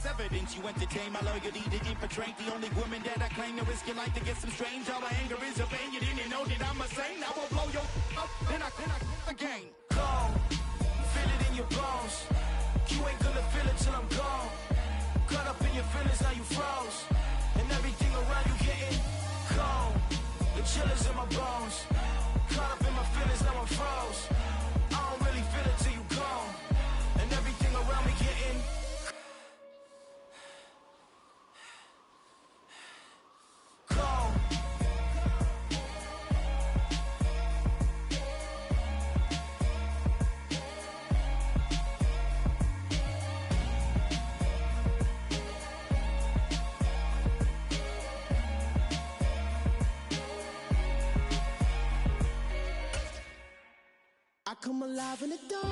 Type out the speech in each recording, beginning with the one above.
There's evidence you entertain my loyalty to infiltrate. The only woman that I claim to risk your life to get some strange. All my anger is a pain. You didn't know that I'm a saint. I will blow your up, then I again. Gone, feel it in your bones. You ain't gonna feel it till I'm gone. Caught up in your feelings, now you froze. And everything around you getting cold. The chillers in my bones. Caught up in my feelings, now I'm froze. I don't really feel it till you gone. And everything around me getting cold. I come alive in the dark,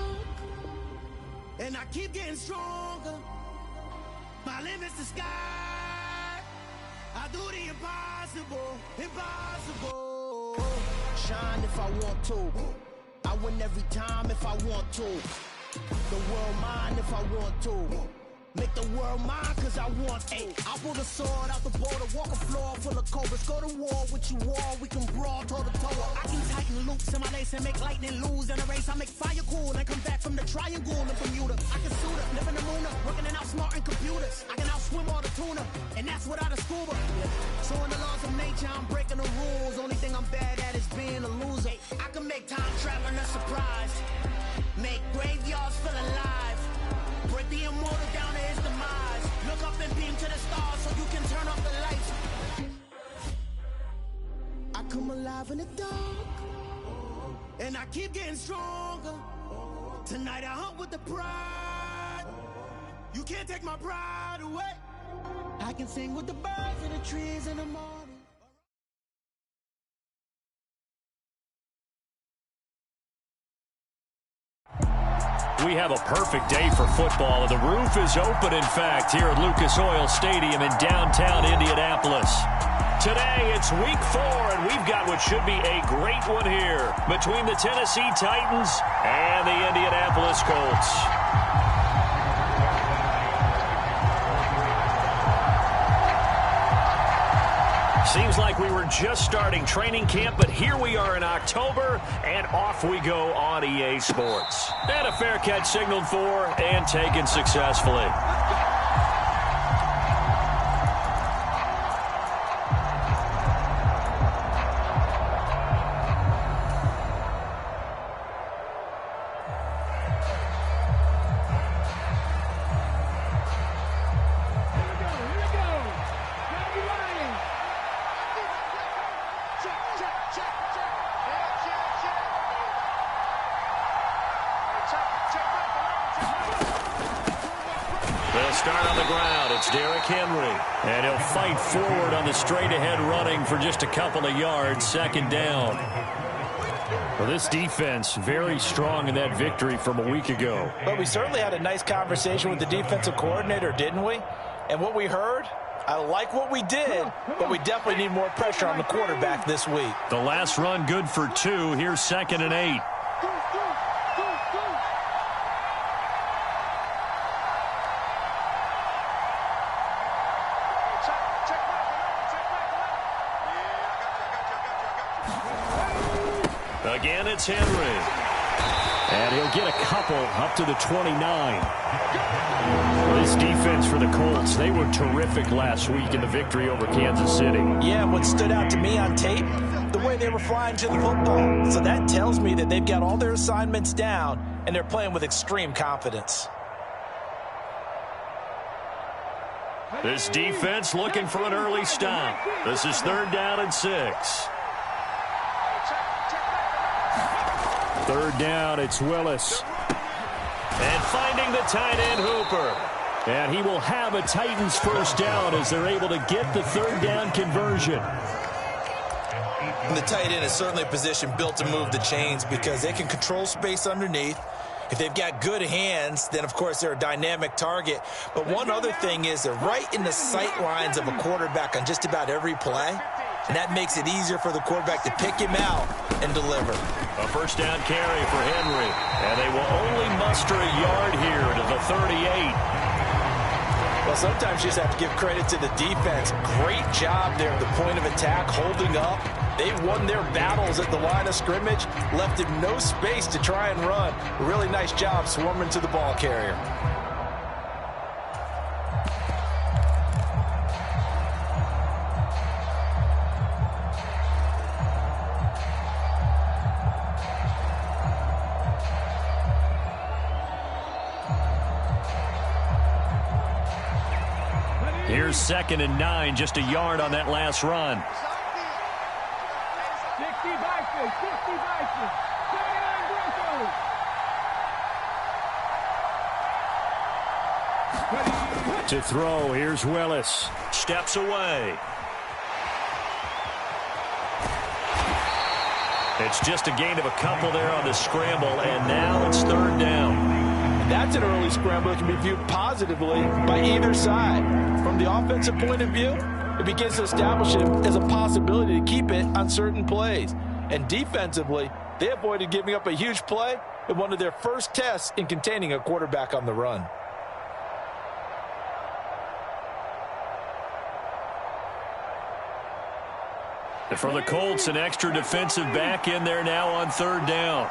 and I keep getting stronger. My limit's the sky. I do the impossible, impossible. Shine if I want to. I win every time if I want to. The world mine if I want to. Make the world mine cause I want to. I pull the sword out the border, walk a floor full of cobras. Go to war with you all, we can brawl toe to toe. I can tighten loops in my lace and make lightning lose in a race. I make fire cool and come back from the triangle in Bermuda. I can suit up, live in the moon, working and outsmarting computers. I can outswim all the tuna, and that's without a scuba. So in the laws of nature, I'm breaking the rules. Only thing I'm bad at is being a loser. I can make time traveling a surprise. Make graveyards feel alive. Break the immortal down to his demise. Look up and beam to the stars so you can turn off the lights. I come alive in the dark, and I keep getting stronger. Tonight I hunt with the pride. You can't take my pride away. I can sing with the birds and the trees in the morning. We have a perfect day for football. The roof is open, in fact, here at Lucas Oil Stadium in downtown Indianapolis. Today, it's week 4, and we've got what should be a great one here between the Tennessee Titans and the Indianapolis Colts. Seems like we were just starting training camp, but here we are in October, and off we go on EA Sports. And a fair catch signaled for and taken successfully. Start on the ground. It's Derrick Henry. And he'll fight forward on the straight-ahead running for just a couple of yards. Second down. Well, this defense very strong in that victory from a week ago. But we certainly had a nice conversation with the defensive coordinator, didn't we? And what we heard, I like what we did, but we definitely need more pressure on the quarterback this week. The last run good for 2. Here's 2nd and 8. Again, it's Henry. And he'll get a couple up to the 29. This defense for the Colts, they were terrific last week in the victory over Kansas City. Yeah, what stood out to me on tape, the way they were flying to the football. So that tells me that they've got all their assignments down, and they're playing with extreme confidence. This defense looking for an early stop. This is 3rd down and 6. 3rd down, it's Willis. And finding the tight end, Hooper. And he will have a Titans first down as they're able to get the 3rd down conversion. And the tight end is certainly a position built to move the chains because they can control space underneath. If they've got good hands, then, of course, they're a dynamic target. But one other thing is they're right in the sight lines of a quarterback on just about every play. And that makes it easier for the quarterback to pick him out and deliver. A first down carry for Henry. And they will only muster a yard here to the 38. Well, sometimes you just have to give credit to the defense. Great job there at the point of attack, holding up. They won their battles at the line of scrimmage, left him no space to try and run. Really nice job swarming to the ball carrier. Here's 2nd and 9, just a yard on that last run. 60 to throw, here's Willis. Steps away. It's just a gain of a couple there on the scramble, and now it's 3rd down. That's an early scramble that can be viewed positively by either side. From the offensive point of view, it begins to establish him as a possibility to keep it on certain plays. And defensively, they avoided giving up a huge play in one of their first tests in containing a quarterback on the run. And for the Colts, an extra defensive back in there now on 3rd down.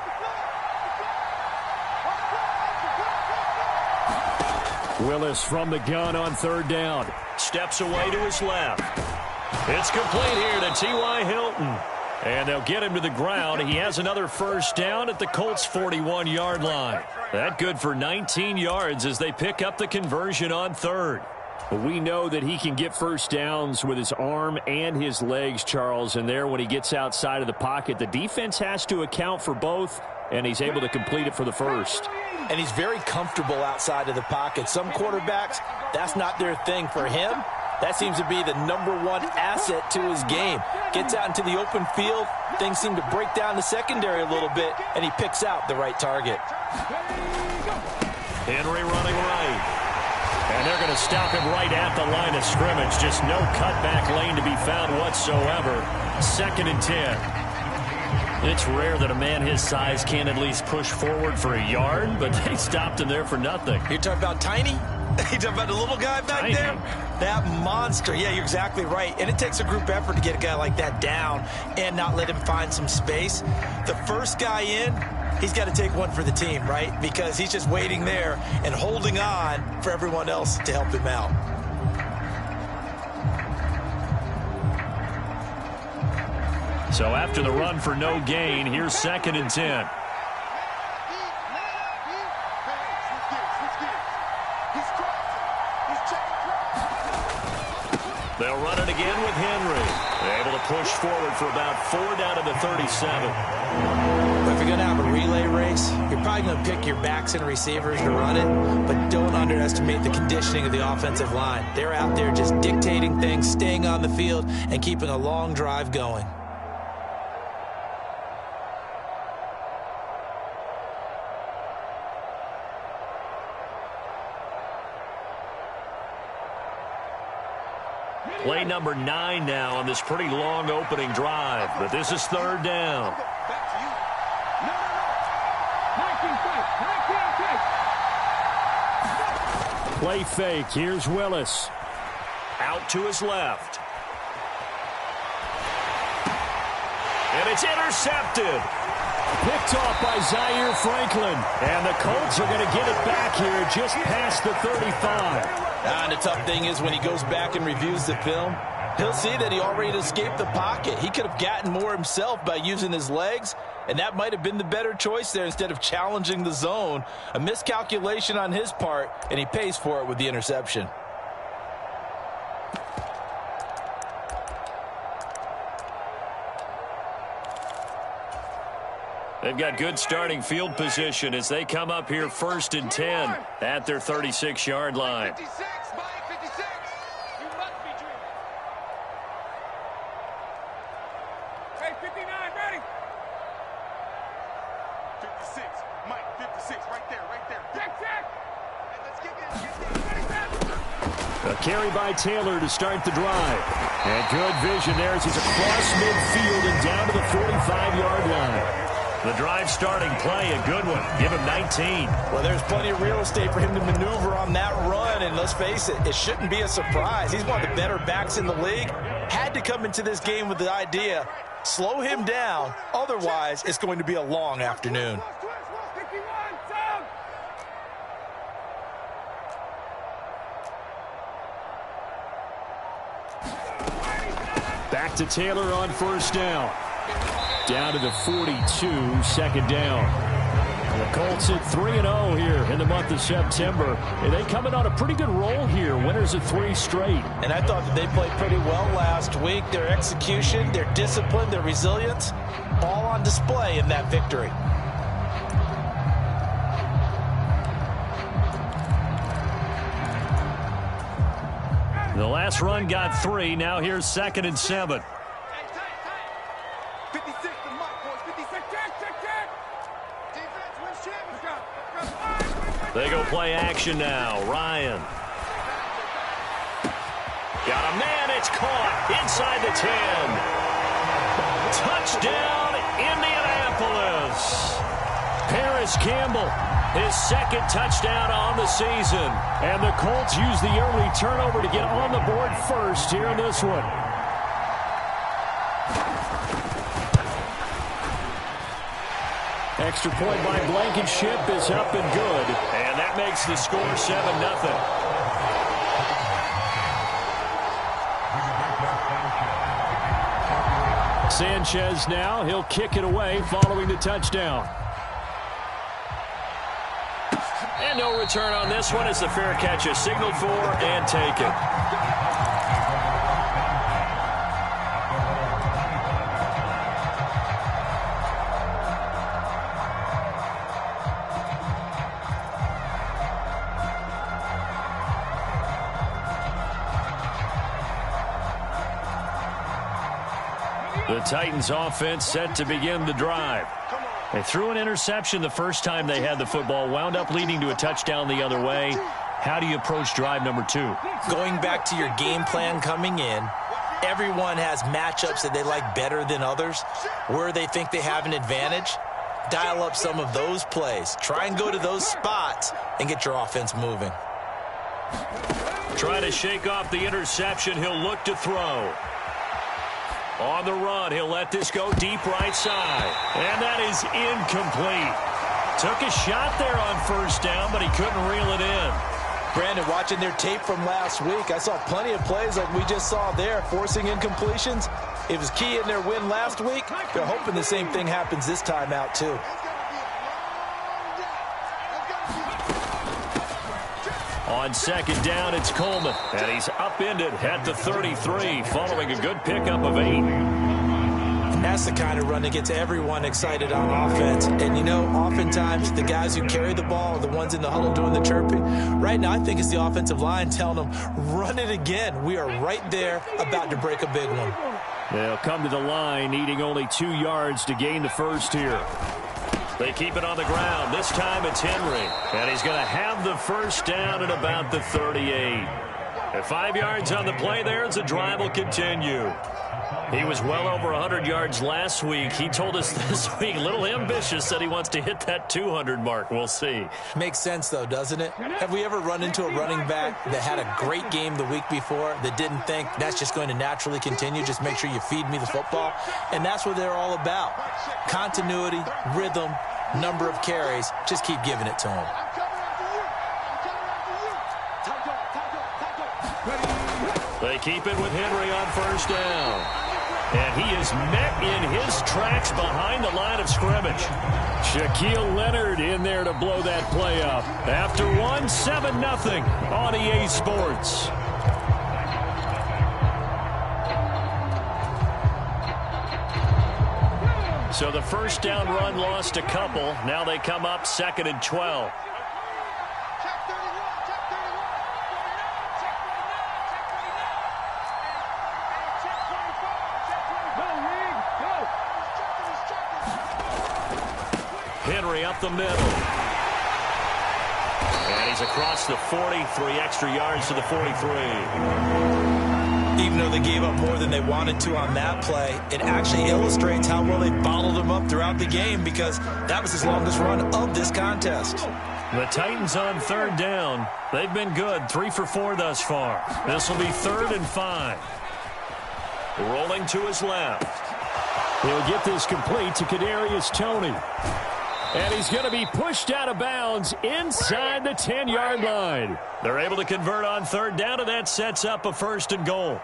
Willis from the gun on 3rd down. Steps away to his left. It's complete here to T.Y. Hilton. And they'll get him to the ground. He has another 1st down at the Colts' 41-yard line. That good for 19 yards as they pick up the conversion on 3rd. But we know that he can get 1st downs with his arm and his legs, Charles. And there, when he gets outside of the pocket, the defense has to account for both, and he's able to complete it for the 1st. And he's very comfortable outside of the pocket. Some quarterbacks, that's not their thing. For him, that seems to be the #1 asset to his game. Gets out into the open field, things seem to break down the secondary a little bit, and he picks out the right target. Henry running right. And they're going to stop him right at the line of scrimmage. Just no cutback lane to be found whatsoever. 2nd and 10. It's rare that a man his size can at least push forward for a yard, but they stopped him there for nothing. You're talking about Tiny? You're talking about the little guy back Tiny. there? That monster. Yeah, you're exactly right. And it takes a group effort to get a guy like that down and not let him find some space. The first guy in, he's got to take one for the team, right? Because he's just waiting there and holding on for everyone else to help him out. So after the run for no gain, here's 2nd and 10. They'll run it again with Henry. They're able to push forward for about 4 down to the 37. But if you're going to have a relay race, you're probably going to pick your backs and receivers to run it, but don't underestimate the conditioning of the offensive line. They're out there just dictating things, staying on the field, and keeping a long drive going. Play number 9 now on this pretty long opening drive, but this is 3rd down. Play fake. Here's Willis. Out to his left. And it's intercepted. Picked off by Zaire Franklin. And the Colts are going to get it back here just past the 35. And the tough thing is when he goes back and reviews the film, he'll see that he already escaped the pocket. He could have gotten more himself by using his legs, and that might have been the better choice there instead of challenging the zone. A miscalculation on his part, and he pays for it with the interception. They've got good starting field position as they come up here 1st and 10 at their 36-yard line. 56, Mike, 56. You must be dreaming. Hey, 59, ready? 56, Mike, 56, right there, right there. Check, check. Hey, let's kick it. A carry by Taylor to start the drive. And good vision there as he's across midfield and down to the 45-yard line. The drive starting play, a good one. Give him 19. Well, there's plenty of real estate for him to maneuver on that run, and let's face it, it shouldn't be a surprise. He's one of the better backs in the league. Had to come into this game with the idea, slow him down, otherwise it's going to be a long afternoon. Back to Taylor on first down. Down to the 42, second down. And the Colts at 3-0 here in the month of September. And they come in on a pretty good roll here. Winners of 3 straight. And I thought that they played pretty well last week. Their execution, their discipline, their resilience, all on display in that victory. The last run got 3. Now here's 2nd and 7. They go play action now. Ryan. Got a man. It's caught inside the 10. Touchdown, Indianapolis. Paris Campbell, his 2nd touchdown on the season. And the Colts use the early turnover to get on the board first here in this one. Extra point by Blankenship is up and good. And that makes the score 7-0. Sanchez now. He'll kick it away following the touchdown. And no return on this one as the fair catch is signaled for and taken. The Titans offense set to begin the drive. They threw an interception the first time they had the football, wound up leading to a touchdown the other way. How do you approach drive number 2? Going back to your game plan coming in, everyone has matchups that they like better than others. Where they think they have an advantage, dial up some of those plays. Try and go to those spots and get your offense moving. Try to shake off the interception. He'll look to throw. On the run, he'll let this go deep right side. And that is incomplete. Took a shot there on first down, but he couldn't reel it in. Brandon, watching their tape from last week, I saw plenty of plays like we just saw there, forcing incompletions. It was key in their win last week. They're hoping the same thing happens this time out, too. On second down, it's Coleman. And he's upended at the 33 following a good pickup of 8. That's the kind of run that gets everyone excited on offense. And, you know, oftentimes the guys who carry the ball are the ones in the huddle doing the chirping. Right now, I think it's the offensive line telling them, run it again. We are right there about to break a big one. They'll come to the line, needing only 2 yards to gain the first here. They keep it on the ground. This time it's Henry. And he's going to have the first down at about the 38. At 5 yards on the play there as the drive will continue. He was well over 100 yards last week. He told us this week, a little ambitious, that he wants to hit that 200 mark. We'll see. Makes sense, though, doesn't it? Have we ever run into a running back that had a great game the week before that didn't think that's just going to naturally continue? Just make sure you feed me the football. And that's what they're all about. Continuity, rhythm, number of carries. Just keep giving it to them. They keep it with Henry on first down. And he is met in his tracks behind the line of scrimmage. Shaquille Leonard in there to blow that play up. After 1, 7-0 on EA Sports. So the first down run lost a couple. Now they come up 2nd and 12. Henry up the middle. And he's across the 40, 3 extra yards to the 43. Even though they gave up more than they wanted to on that play, it actually illustrates how well they bottled them up throughout the game because that was his longest run of this contest. The Titans on third down. They've been good, 3 for 4 thus far. This will be 3rd and 5. Rolling to his left. He'll get this complete to Kadarius Toney. And he's going to be pushed out of bounds inside the 10-yard line. They're able to convert on third down, and that sets up a 1st and goal.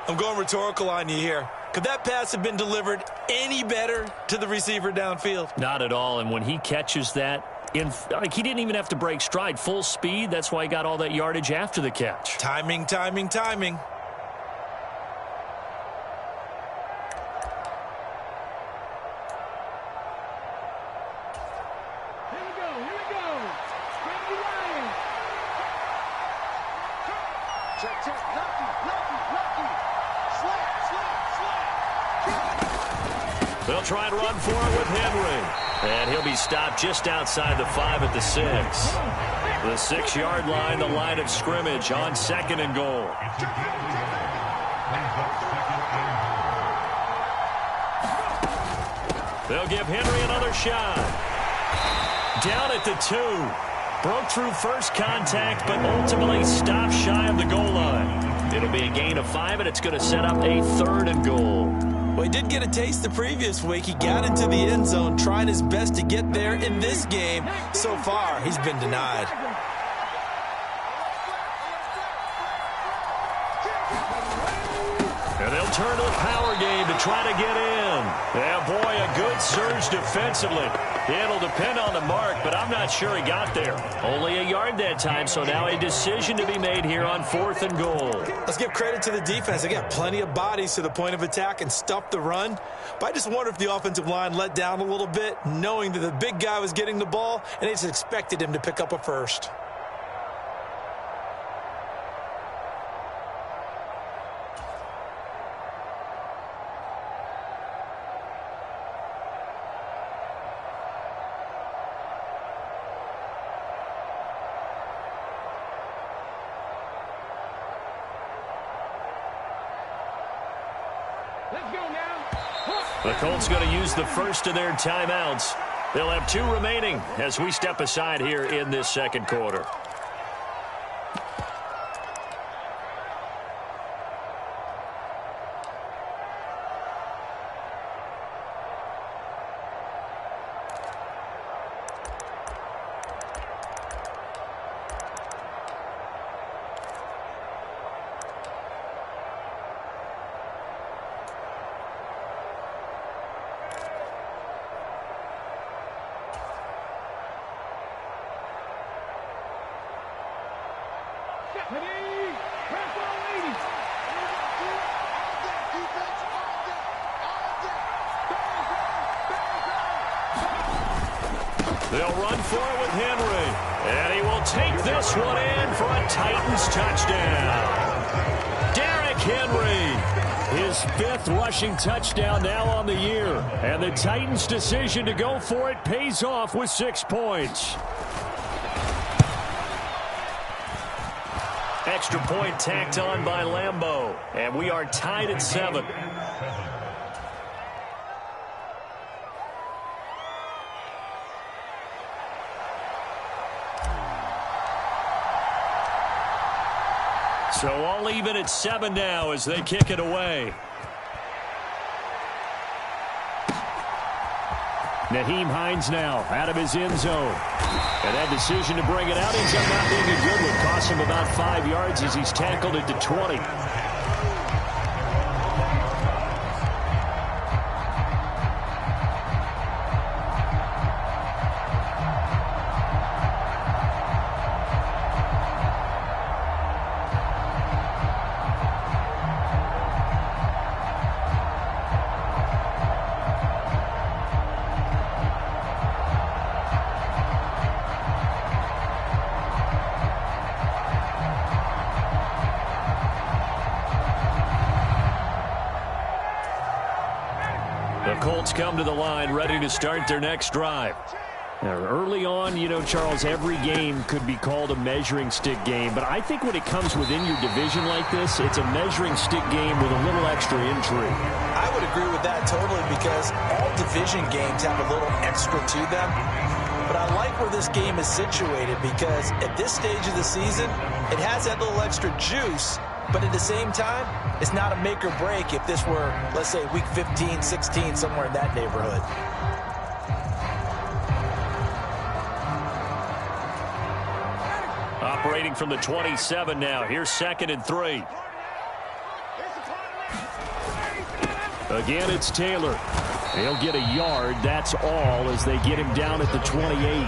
I'm going rhetorical on you here. Could that pass have been delivered any better to the receiver downfield? Not at all, and when he catches that, he didn't even have to break stride. Full speed, that's why he got all that yardage after the catch. Timing, timing, timing. They'll try and run for it with Henry. And he'll be stopped just outside the 5 at the 6. The 6-yard line, the line of scrimmage on 2nd and goal. They'll give Henry another shot. Down at the 2. Broke through first contact, but ultimately stopped shy of the goal line. It'll be a gain of 5, and it's going to set up a 3rd and goal. Well, he did get a taste the previous week. He got into the end zone, trying his best to get there in this game. So far, he's been denied. And they'll turn to the power game to try to get in. Yeah, boy, a good surge defensively. It'll depend on the mark, but I'm not sure he got there. Only a yard that time, so now a decision to be made here on 4th and goal. Let's give credit to the defense. They got plenty of bodies to the point of attack and stuffed the run. But I just wonder if the offensive line let down a little bit, knowing that the big guy was getting the ball, and they just expected him to pick up a first. The Colts going to use the first of their timeouts. They'll have 2 remaining as we step aside here in this 2nd quarter. They'll run for it with Henry. And he will take this one in for a Titans touchdown. Derrick Henry, his 5th rushing touchdown now on the year. And the Titans' decision to go for it pays off with 6 points. Extra point tacked on by Lambeau. And we are tied at 7. So all even at 7 now as they kick it away. Nyheim Hines now out of his end zone. And that decision to bring it out ends up not being a good one. Cost him about 5 yards as he's tackled at the 20. The Colts come to the line ready to start their next drive. Early on, Charles, every game could be called a measuring stick game. But I think when it comes within your division like this, it's a measuring stick game with a little extra intrigue. I would agree with that totally because all division games have a little extra to them. But I like where this game is situated because at this stage of the season, it has that little extra juice. But at the same time, it's not a make or break if this were, let's say, week 15, 16, somewhere in that neighborhood. Operating from the 27 now. Here's 2nd and 3. Again, it's Taylor. He'll get a yard. That's all as they get him down at the 28.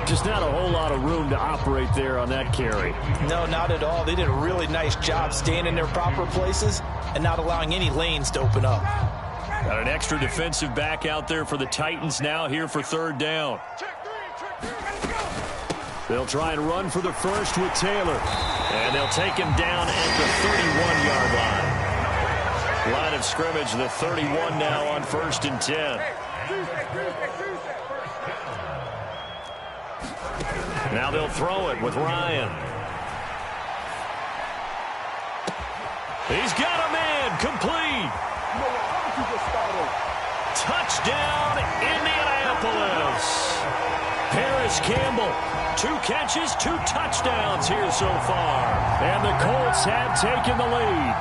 Just not a whole lot of room to operate there on that carry. No, not at all. They did a really nice job staying in their proper places and not allowing any lanes to open up. Got an extra defensive back out there for the Titans now here for 3rd down. They'll try and run for the first with Taylor. And they'll take him down at the 31-yard line. Line of scrimmage, the 31 now on 1st and 10. Now they'll throw it with Ryan. He's got a man complete. Touchdown, Indianapolis. Paris Campbell, 2 catches, 2 touchdowns here so far. And the Colts have taken the lead.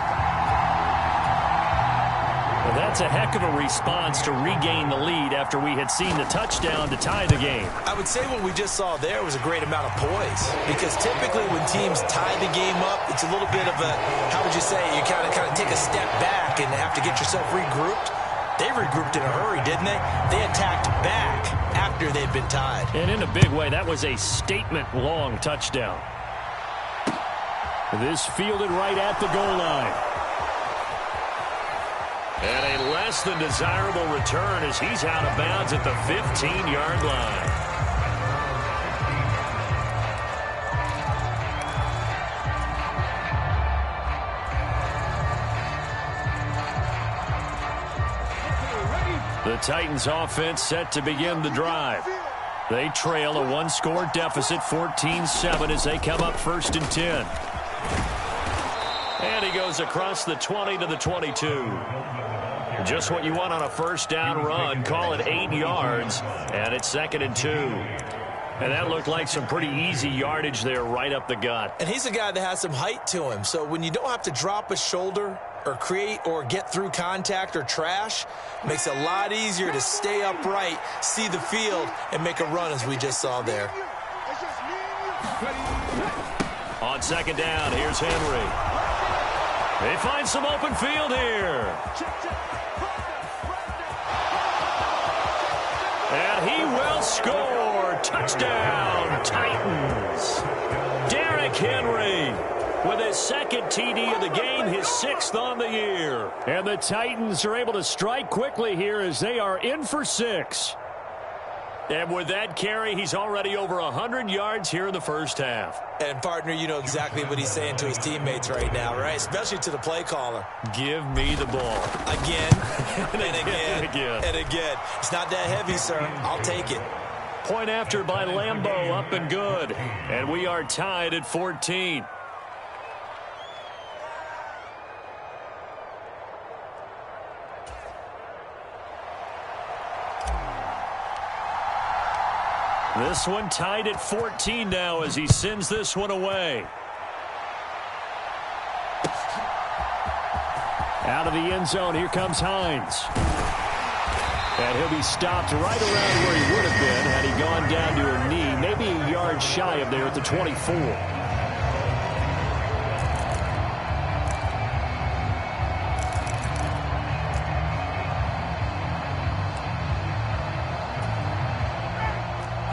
Well, that's a heck of a response to regain the lead after we had seen the touchdown to tie the game. I would say what we just saw there was a great amount of poise because typically when teams tie the game up, it's a little bit of a, how would you say, you kind of take a step back and have to get yourself regrouped. They regrouped in a hurry, didn't they? They attacked back after they'd been tied. And in a big way, that was a statement-long touchdown. This fielded right at the goal line. And a less than desirable return as he's out of bounds at the 15-yard line. The Titans offense set to begin the drive. They trail a 1-score deficit, 14-7 as they come up 1st and 10. And he goes across the 20 to the 22. Just what you want on a 1st down run. Call it 8 yards, and it's 2nd and 2. And that looked like some pretty easy yardage there right up the gut. And he's a guy that has some height to him, so when you don't have to drop a shoulder or create or get through contact or trash, it makes it a lot easier to stay upright, see the field, and make a run as we just saw there. On 2nd down, here's Henry. They find some open field here. And he will score. Touchdown, Titans. Derrick Henry with his 2nd TD of the game, his 6th on the year. And the Titans are able to strike quickly here as they are in for 6. And with that carry, he's already over 100 yards here in the 1st half. And, partner, you know exactly what he's saying to his teammates right now, right? Especially to the play caller. Give me the ball. Again, and again, and again. It's not that heavy, sir. I'll take it. Point after by Lambeau, up and good. And we are tied at 14. This one tied at 14 now as he sends this one away. Out of the end zone, here comes Hines. And he'll be stopped right around where he would have been had he gone down to a knee, maybe a yard shy of there at the 24.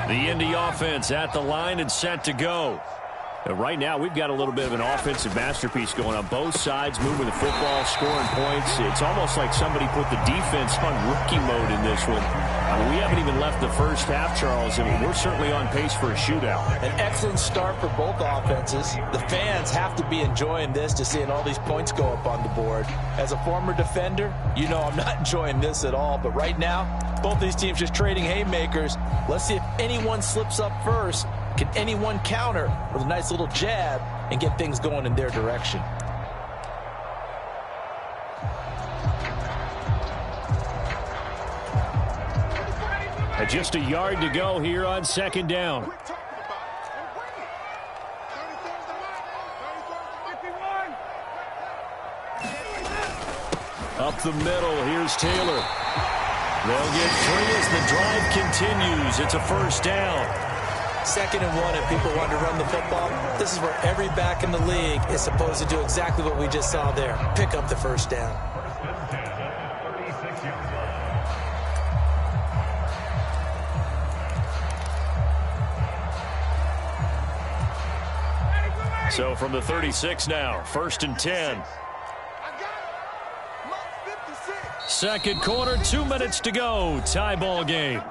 The Indy offense at the line and set to go. Right now, we've got a little bit of an offensive masterpiece going on. Both sides moving the football, scoring points. It's almost like somebody put the defense on rookie mode in this one. We haven't even left the first half, Charles, and we're certainly on pace for a shootout. An excellent start for both offenses. The fans have to be enjoying this to seeing all these points go up on the board. As a former defender, you know I'm not enjoying this at all. But right now, both these teams just trading haymakers. Let's see if anyone slips up first. Can anyone counter with a nice little jab and get things going in their direction? Just a yard to go here on second down. Up the middle, here's Taylor. They'll get 3 as the drive continues. It's a first down. 2nd and 1, if people want to run the football, this is where every back in the league is supposed to do exactly what we just saw there. Pick up the first down. So from the 36 now, 1st and 10. Second quarter, 2 minutes to go. Tie ball game.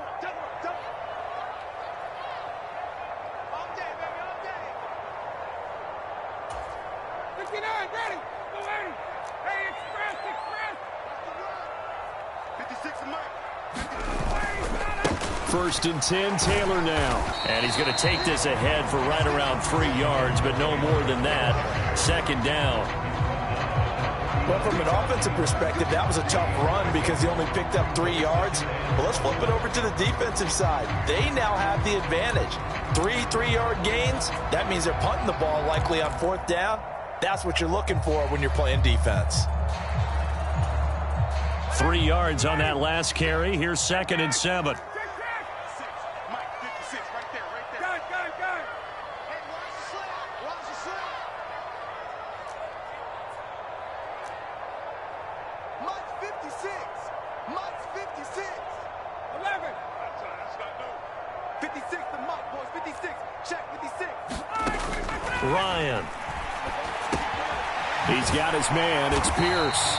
First and 10, Taylor now. And he's going to take this ahead for right around 3 yards, but no more than that. Second down. Well, from an offensive perspective, that was a tough run because he only picked up 3 yards. But let's flip it over to the defensive side. They now have the advantage. 3-3-yard gains. That means they're punting the ball likely on 4th down. That's what you're looking for when you're playing defense. 3 yards on that last carry. Here's 2nd and 7. Ryan. He's got his man. It's Pierce.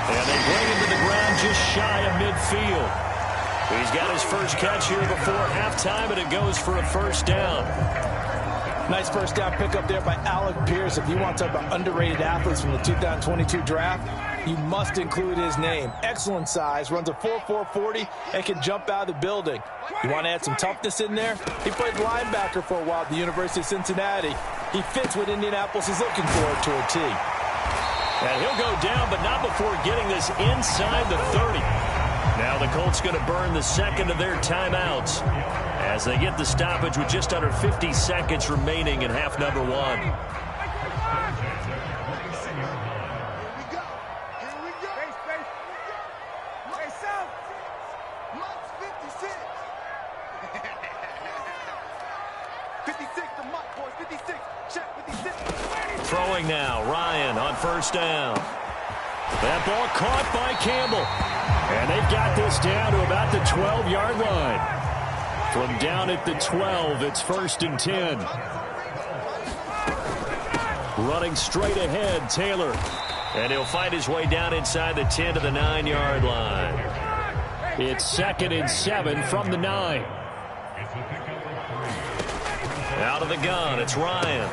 And they bring him to the ground just shy of midfield. He's got his first catch here before halftime, and it goes for a first down. Nice first down pickup there by Alec Pierce. If you want to talk about underrated athletes from the 2022 draft, you must include his name. Excellent size, runs a 4.4 40, and can jump out of the building. You want to add some toughness in there? He played linebacker for a while at the University of Cincinnati. He fits what Indianapolis is looking for to a T. And he'll go down, but not before getting this inside the 30. Now the Colts going to burn the second of their timeouts as they get the stoppage with just under 50 seconds remaining in half number 1. Throwing now, Ryan on first down. That ball caught by Campbell. And they've got this down to about the 12-yard line. From down at the 12, it's 1st and 10. Running straight ahead, Taylor. And he'll find his way down inside the 10 to the 9-yard line. It's 2nd and 7 from the 9. Out of the gun, it's Ryan.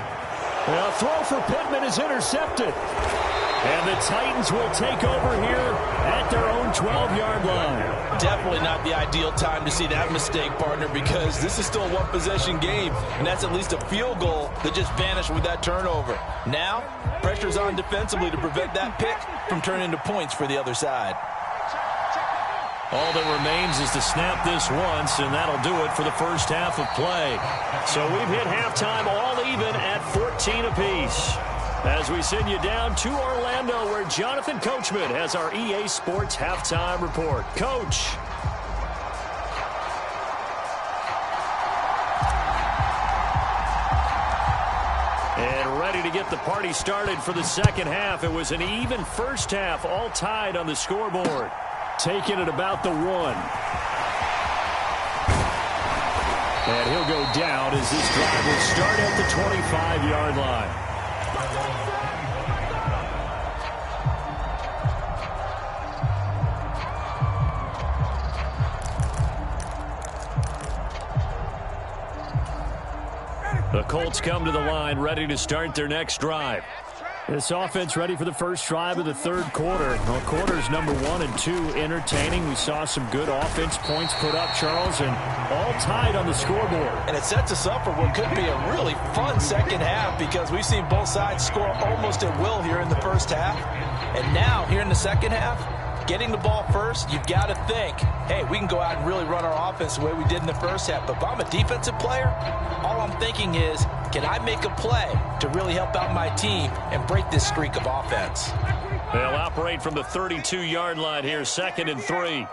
A throw for Pittman is intercepted. And the Titans will take over here at their own 12-yard line. Definitely not the ideal time to see that mistake, partner, because this is still a one-possession game, and that's at least a field goal that just vanished with that turnover. Now, pressure's on defensively to prevent that pick from turning into points for the other side. All that remains is to snap this once, and that'll do it for the first half of play. So we've hit halftime all even at 14 apiece. As we send you down to Orlando, where Jonathan Coachman has our EA Sports halftime report. Coach. And ready to get the party started for the second half. It was an even first half, all tied on the scoreboard. Taking it about the 1. And he'll go down as this drive will start at the 25-yard line. Colts come to the line, ready to start their next drive. This offense ready for the first drive of the third quarter. Well, quarters number 1 and 2 entertaining. We saw some good offense points put up, Charles, and all tied on the scoreboard. And it sets us up for what could be a really fun second half because we've seen both sides score almost at will here in the first half. And now, here in the second half, getting the ball first, you've got to think, hey, we can go out and really run our offense the way we did in the first half. But if I'm a defensive player, all I'm thinking is, can I make a play to really help out my team and break this streak of offense? They'll operate from the 32-yard line here, 2nd and 3.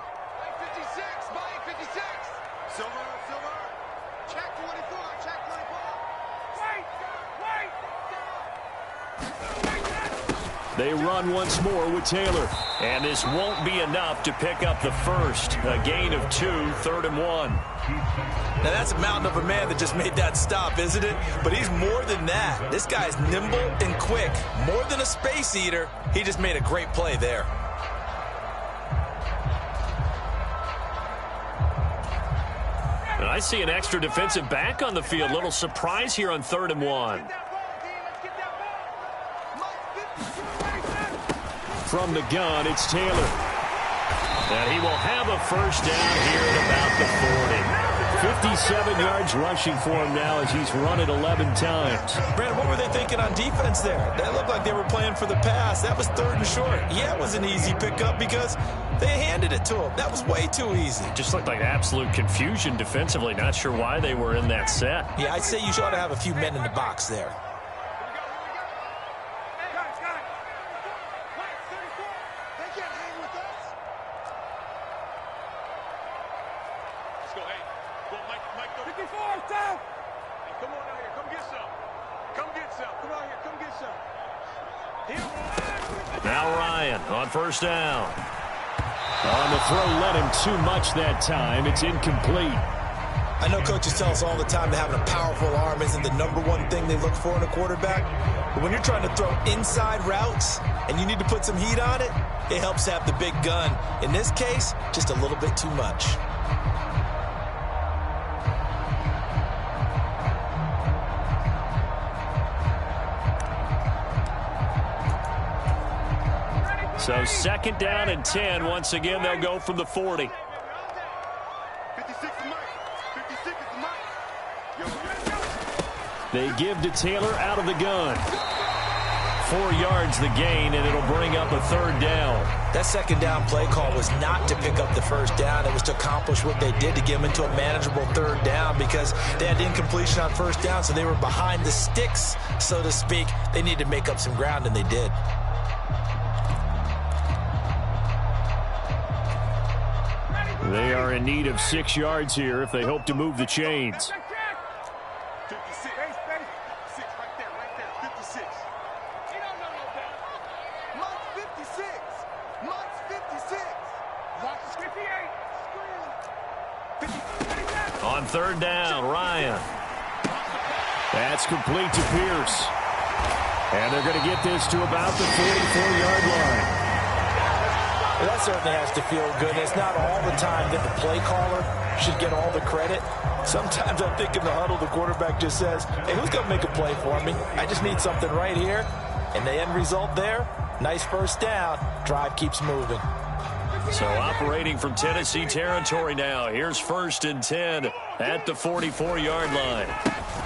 They run once more with Taylor. And this won't be enough to pick up the first. A gain of 2, 3rd and 1. Now, that's a mountain of a man that just made that stop, isn't it? But he's more than that. This guy's nimble and quick. More than a space eater. He just made a great play there. And I see an extra defensive back on the field. Little surprise here on 3rd and 1. From the gun, it's Taylor. And he will have a first down here at about the 40. 57 yards rushing for him now as he's run it 11 times. Brandon, what were they thinking on defense there? That looked like they were playing for the pass. That was 3rd and short. Yeah, it was an easy pickup because they handed it to him. That was way too easy. Just looked like absolute confusion defensively. Not sure why they were in that set. Yeah, I'd say you ought to have a few men in the box there. Now Ryan on first down. On the throw, let him too much that time. It's incomplete. I know coaches tell us all the time that having a powerful arm isn't the #1 thing they look for in a quarterback. But when you're trying to throw inside routes and you need to put some heat on it, it helps have the big gun. In this case, just a little bit too much. So 2nd down and 10. Once again, they'll go from the 40. 56 is Mike. 56 is Mike. They give to Taylor out of the gun. 4 yards the gain, and it'll bring up a 3rd down. That 2nd down play call was not to pick up the first down. It was to accomplish what they did to get them into a manageable 3rd down because they had incompletion on first down, so they were behind the sticks, so to speak. They needed to make up some ground, and they did. They are in need of 6 yards here if they hope to move the chains. 56. 56 right there. 56. Mike's 56. Mike's 56. 58. On 3rd down, Ryan. That's complete to Pierce. And they're going to get this to about the 44-yard line. Well, that certainly has to feel good. It's not all the time that the play caller should get all the credit. Sometimes I think in the huddle, the quarterback just says, hey, who's going to make a play for me? I just need something right here. And the end result there, nice first down. Drive keeps moving. So operating from Tennessee territory now. Here's 1st and 10 at the 44-yard line.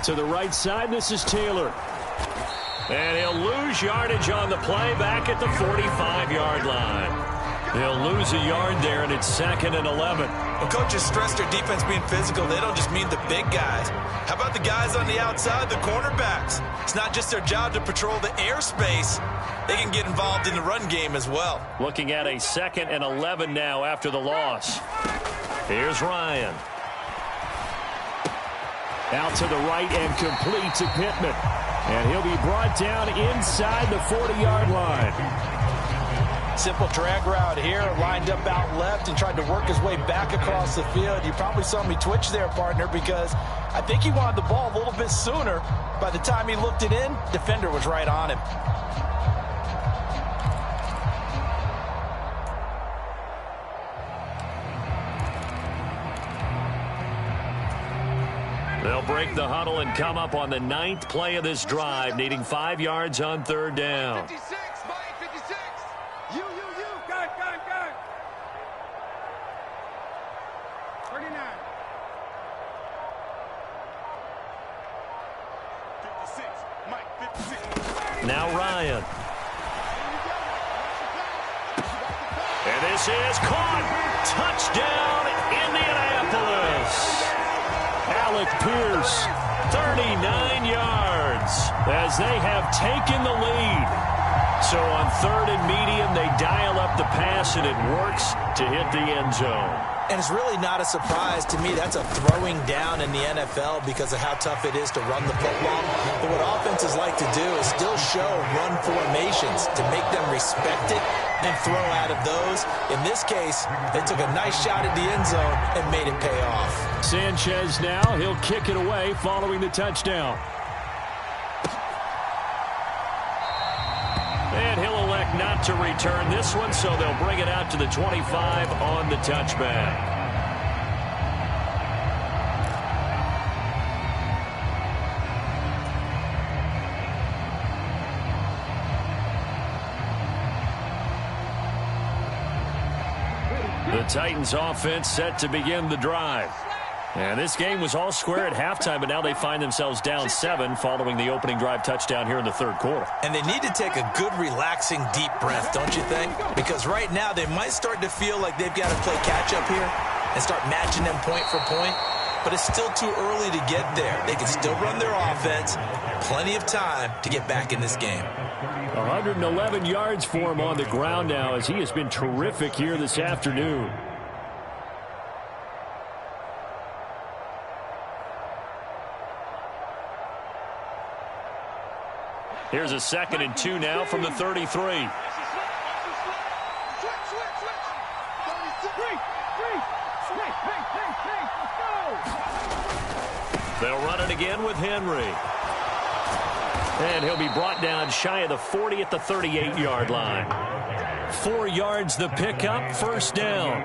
To the right side, this is Taylor. And he'll lose yardage on the play back at the 45-yard line. They'll lose a yard there, and it's 2nd and 11. When coaches stress their defense being physical, they don't just mean the big guys. How about the guys on the outside, the cornerbacks? It's not just their job to patrol the airspace. They can get involved in the run game as well. Looking at a 2nd and 11 now after the loss. Here's Ryan. Out to the right and complete to Pittman. And he'll be brought down inside the 40-yard line. Simple drag route here, lined up out left and tried to work his way back across the field. You probably saw me twitch there, partner, because I think he wanted the ball a little bit sooner. By the time he looked it in, defender was right on him. They'll break the huddle and come up on the 9th play of this drive, needing 5 yards on 3rd down. 56, Mike, 56. You. Go. 39. 56, Mike, 56. Now Ryan. And this is caught. Touchdown, Indianapolis. Alec Pierce, 39 yards as they have taken the lead. So on 3rd and medium, they dial up the pass, and it works to hit the end zone. And it's really not a surprise to me. That's a throwing down in the NFL because of how tough it is to run the football. But what offenses like to do is still show run formations to make them respect it and throw out of those. In this case, they took a nice shot at the end zone and made it pay off. Sanchez now, he'll kick it away following the touchdown. And he'll elect not to return this one, so they'll bring it out to the 25 on the touchback. The Titans offense set to begin the drive. And this game was all square at halftime, but now they find themselves down 7 following the opening drive touchdown here in the 3rd quarter. And they need to take a good, relaxing, deep breath, don't you think? Because right now they might start to feel like they've got to play catch-up here and start matching them point for point. But it's still too early to get there. They can still run their offense. Plenty of time to get back in this game. 111 yards for him on the ground now as he has been terrific here this afternoon. Here's a 2nd and 2 now from the 33. They'll run it again with Henry. And he'll be brought down shy of the 40 at the 38-yard line. 4 yards the pickup, 1st down.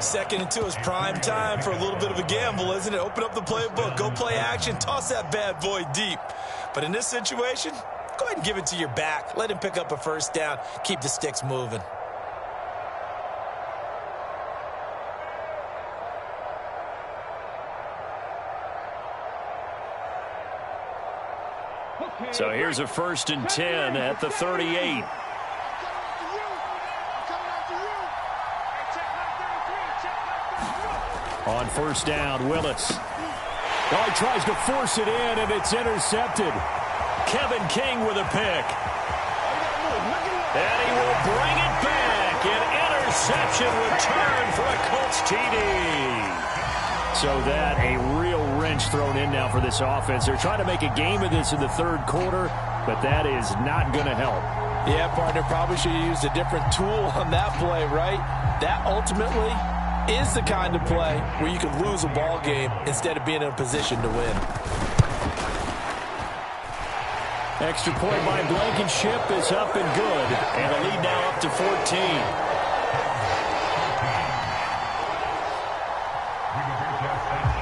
2nd and 2 is prime time for a little bit of a gamble, isn't it? Open up the playbook, go play action, toss that bad boy deep. But in this situation, go ahead and give it to your back. Let him pick up a 1st down. Keep the sticks moving. So here's a 1st and 10 at the 38. On 1st down, Willis. Oh, he tries to force it in, and it's intercepted. Kevin King with a pick. And he will bring it back. An interception return for a Colts TD. So that a real wrench thrown in now for this offense. They're trying to make a game of this in the 3rd quarter, but that is not going to help. Yeah, partner, probably should have used a different tool on that play, right? That ultimately is the kind of play where you can lose a ball game instead of being in a position to win. Extra point by Blankenship is up and good. And a lead now up to 14.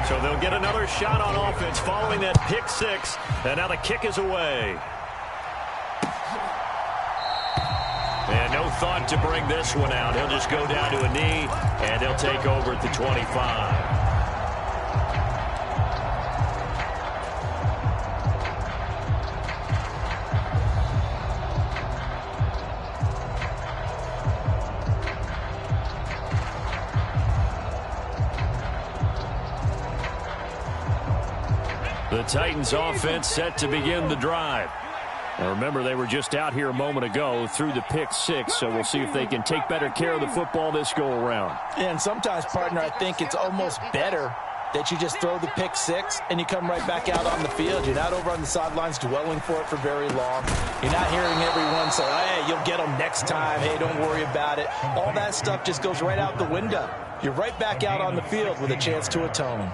So they'll get another shot on offense following that pick 6. And now the kick is away. And no thought to bring this one out. He'll just go down to a knee, and he'll take over at the 25. The Titans offense set to begin the drive. Now remember, they were just out here a moment ago through the pick 6, so we'll see if they can take better care of the football this go-around. And sometimes, partner, I think it's almost better that you just throw the pick 6 and you come right back out on the field. You're not over on the sidelines dwelling for it for very long. You're not hearing everyone say, hey, you'll get them next time. Hey, don't worry about it. All that stuff just goes right out the window. You're right back out on the field with a chance to atone.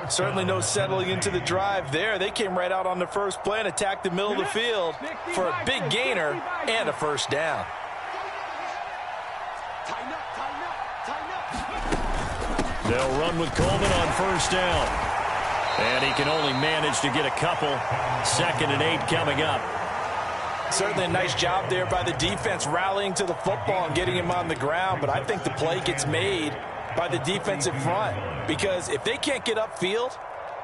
Certainly no settling into the drive there. They came right out on the first play and attacked the middle of the field for a big gainer and a 1st down. They'll run with Coleman on 1st down. And he can only manage to get a couple. 2nd and 8 coming up. Certainly a nice job there by the defense rallying to the football and getting him on the ground. But I think the play gets made by the defensive front. Because if they can't get upfield,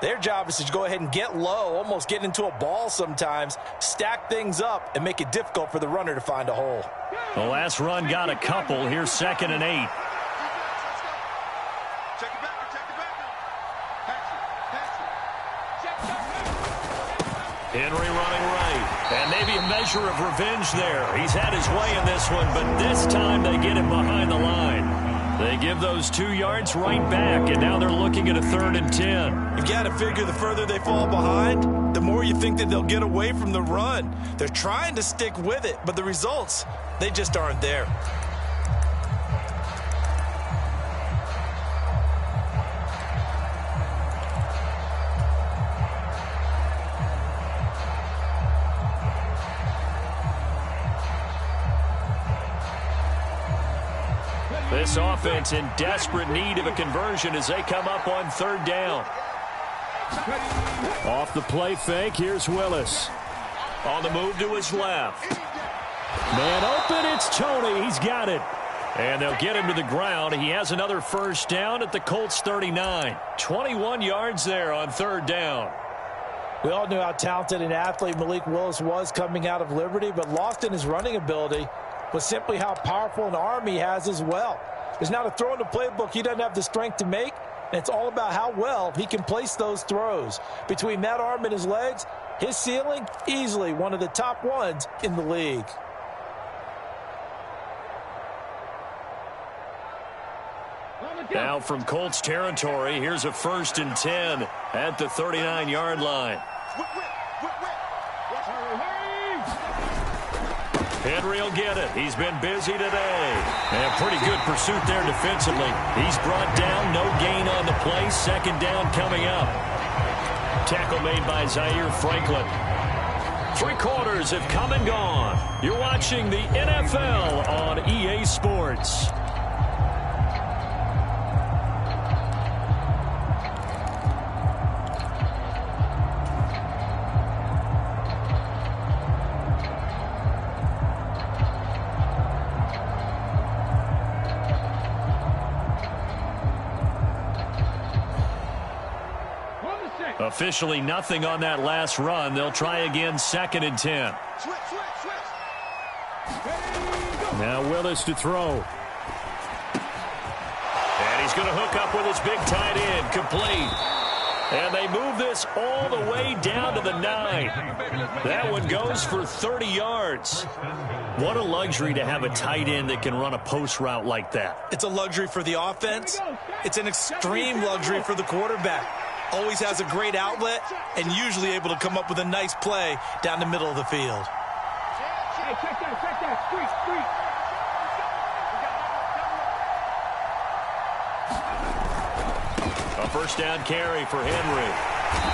their job is to go ahead and get low, almost get into a ball sometimes, stack things up, and make it difficult for the runner to find a hole. The last run got a couple. Here's 2nd and 8. Henry running right. And maybe a measure of revenge there. He's had his way in this one, but this time they get him behind the line. They give those 2 yards right back, and now they're looking at a 3rd and 10. You've got to figure the further they fall behind, the more you think that they'll get away from the run. They're trying to stick with it, but the results, they just aren't there. This offense in desperate need of a conversion as they come up on 3rd down. Off the play fake, here's Willis. On the move to his left. Man open, it's Tony. He's got it. And they'll get him to the ground. He has another 1st down at the Colts 39. 21 yards there on 3rd down. We all knew how talented an athlete Malik Willis was coming out of Liberty, but lost in his running ability was simply how powerful an arm he has as well. There's not a throw in the playbook he doesn't have the strength to make, and it's all about how well he can place those throws. Between that arm and his legs, his ceiling, easily one of the top ones in the league. Now from Colts territory, here's a 1st and 10 at the 39-yard line. Henry will get it. He's been busy today. And pretty good pursuit there defensively. He's brought down, no gain on the play. 2nd down coming up. Tackle made by Zaire Franklin. 3 quarters have come and gone. You're watching the NFL on EA Sports. Officially nothing on that last run. They'll try again 2nd and 10. Now Willis to throw. And he's going to hook up with his big tight end. Complete. And they move this all the way down to the 9. That one goes for 30 yards. What a luxury to have a tight end that can run a post route like that. It's a luxury for the offense. It's an extreme luxury for the quarterback. Always has a great outlet and usually able to come up with a nice play down the middle of the field. Hey, check that. Street. A 1st down carry for Henry.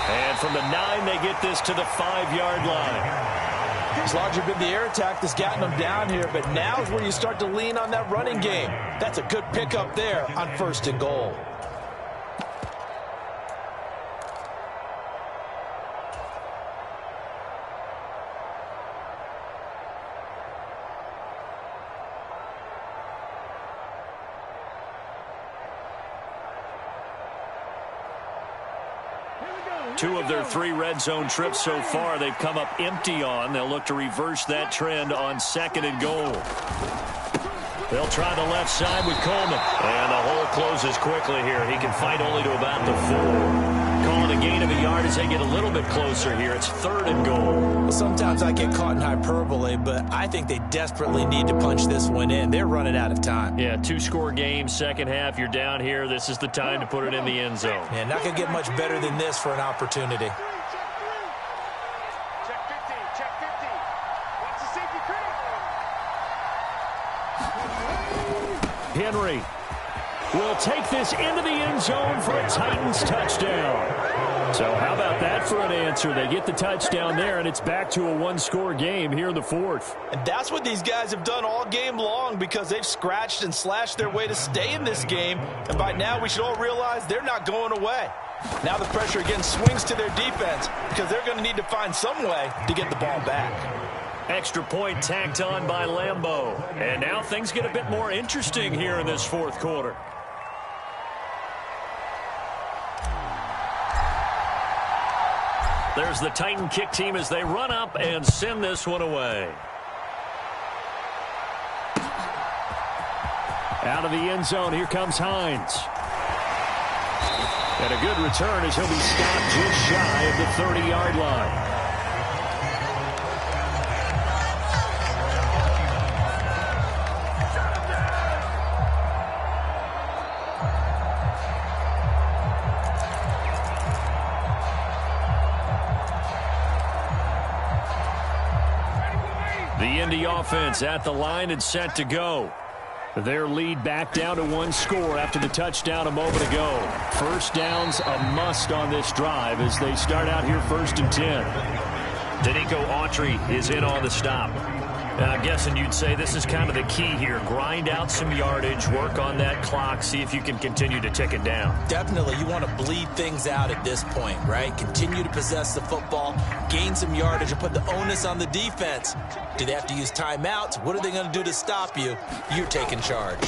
And from the 9, they get this to the 5-yard line. It's largely been the air attack that's gotten them down here, but now is where you start to lean on that running game. That's a good pickup there on 1st and goal. Two of their 3 red zone trips so far, they've come up empty on. They'll look to reverse that trend on 2nd and goal. They'll try the left side with Coleman. And the hole closes quickly here. He can fight only to about the 4. Call it a gain of a yard as they get a little bit closer here. It's 3rd and goal. Well, sometimes I get caught in hyperbole, but I think they desperately need to punch this one in. They're running out of time. Yeah, 2-score game, 2nd half. You're down here. This is the time to put it in the end zone. Yeah, not going to get much better than this for an opportunity. Check 50. Watch the safety critical. Henry. will take this into the end zone for a Titans touchdown. So how about that for an answer? They get the touchdown there, and it's back to a one-score game here in the fourth. And that's what these guys have done all game long because they've scratched and slashed their way to stay in this game. And by now, we should all realize they're not going away. Now the pressure again swings to their defense because they're going to need to find some way to get the ball back. Extra point tacked on by Lambeau. And now things get a bit more interesting here in this fourth quarter. There's the Titan kick team as they run up and send this one away. Out of the end zone, here comes Hines. And a good return as he'll be stopped just shy of the 30-yard line. The Indy offense at the line and set to go. Their lead back down to one score after the touchdown a moment ago. First down's a must on this drive as they start out here 1st and 10. Danico Autry is in on the stop. And I'm guessing you'd say this is kind of the key here. Grind out some yardage, work on that clock, see if you can continue to tick it down. Definitely, you want to bleed things out at this point, right? Continue to possess the football, gain some yardage, and put the onus on the defense. Do they have to use timeouts? What are they going to do to stop you? You're taking charge.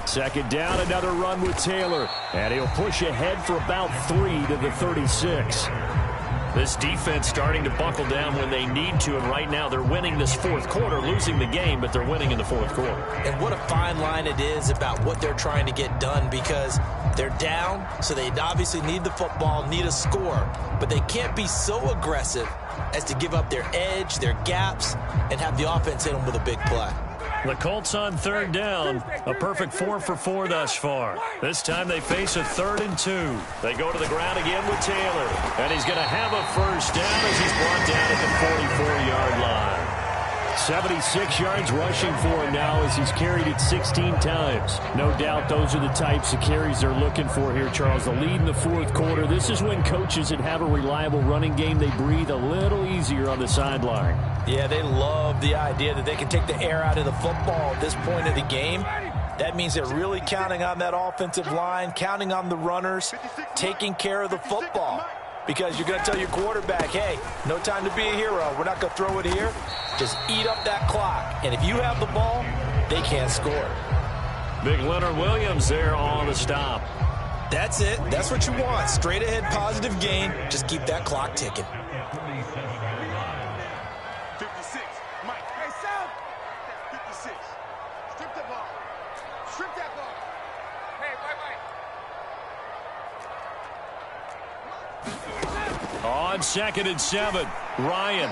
Second down, another run with Taylor. And he'll push ahead for about 3 to the 36. This defense starting to buckle down when they need to, and right now they're winning this fourth quarter, losing the game, but they're winning in the fourth quarter. And what a fine line it is about what they're trying to get done because they're down, so they obviously need the football, need a score, but they can't be so aggressive as to give up their edge, their gaps, and have the offense hit them with a big play. The Colts on third down, a perfect 4 for 4 thus far. This time they face a 3rd and 2. They go to the ground again with Taylor, and he's going to have a first down as he's brought down at the 44-yard line. 76 yards rushing for him now as he's carried it 16 times. No doubt those are the types of carries they're looking for here, Charles. The lead in the fourth quarter. This is when coaches that have a reliable running game, they breathe a little easier on the sideline. Yeah, they love the idea that they can take the air out of the football at this point of the game. That means they're really counting on that offensive line, counting on the runners, taking care of the football. Because you're going to tell your quarterback, hey, no time to be a hero. We're not going to throw it here. Just eat up that clock. And if you have the ball, they can't score. Big Leonard Williams there on the stop. That's it. That's what you want. Straight ahead positive gain. Just keep that clock ticking. 56. Mike. Hey, Sam. 56. Strip the ball. Strip that ball. Hey, On 2nd and 7, Ryan.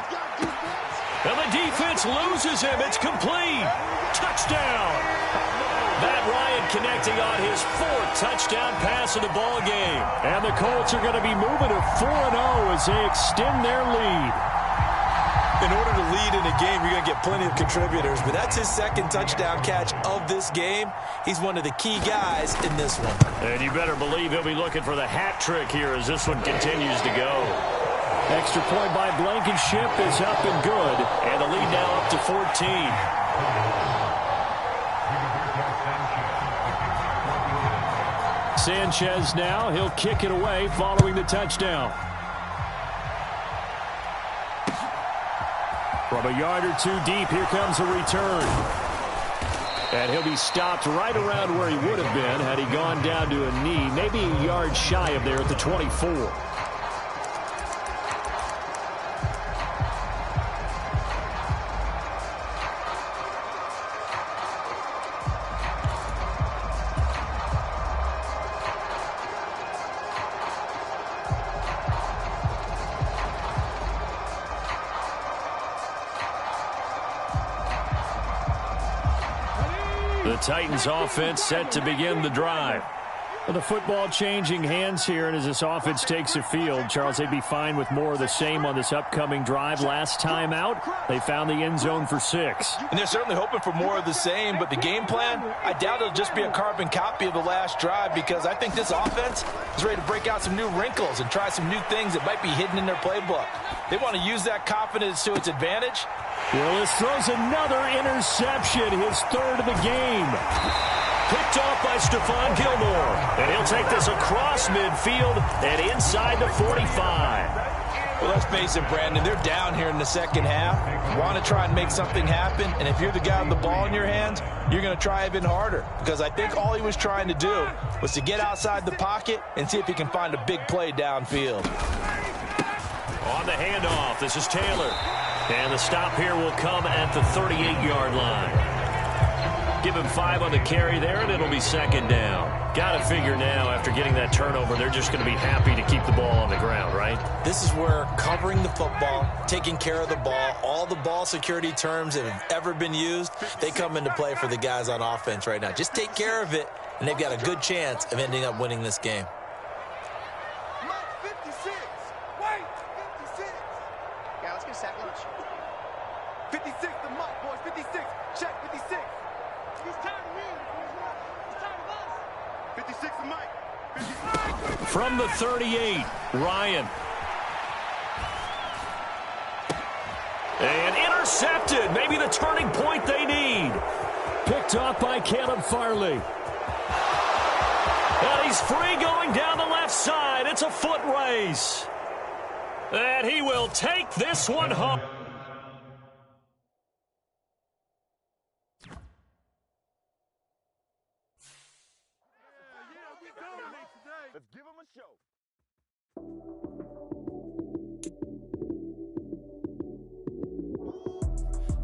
And the defense loses him. It's complete. Touchdown. Matt Ryan connecting on his 4th touchdown pass of the ball game. And the Colts are going to be moving to 4-0 as they extend their lead. In order to lead in a game, you're going to get plenty of contributors, but that's his 2nd touchdown catch of this game. He's one of the key guys in this one. And you better believe he'll be looking for the hat trick here as this one continues to go. Extra point by Blankenship is up and good, and the lead now up to 14. Sanchez now, he'll kick it away following the touchdown. From a yard or 2 deep, here comes a return. And he'll be stopped right around where he would have been had he gone down to a knee, maybe a yard shy of there at the 24. The Titans offense set to begin the drive. Well, the football changing hands here, and as this offense takes the field, Charles, they'd be fine with more of the same on this upcoming drive. Last time out, they found the end zone for 6. And they're certainly hoping for more of the same, but the game plan, I doubt it'll just be a carbon copy of the last drive, because I think this offense is ready to break out some new wrinkles and try some new things that might be hidden in their playbook. They want to use that confidence to its advantage. Willis throws another interception, his 3rd of the game. Picked off by Stephon Gilmore. And he'll take this across midfield and inside the 45. Well, let's face it, Brandon, they're down here in the second half. Want to try and make something happen, and if you're the guy with the ball in your hands, you're going to try even harder, because I think all he was trying to do was to get outside the pocket and see if he can find a big play downfield. On the handoff, this is Taylor. And the stop here will come at the 38-yard line. Give him 5 on the carry there, and it'll be 2nd down. Got to figure now, after getting that turnover, they're just going to be happy to keep the ball on the ground, right? This is where covering the football, taking care of the ball, all the ball security terms that have ever been used, they come into play for the guys on offense right now. Just take care of it, and they've got a good chance of ending up winning this game. 56. Wait, 56. Yeah, let's get a sack lunch. 56, the mark, boys. 56. Check 56. He's tired of me. He's tired of us. 56 the Mike. 56. From the 38, Ryan. And intercepted. Maybe the turning point they need. Picked off by Caleb Farley. And he's free going down the left side. It's a foot race. And he will take this one home. Let's give him a show.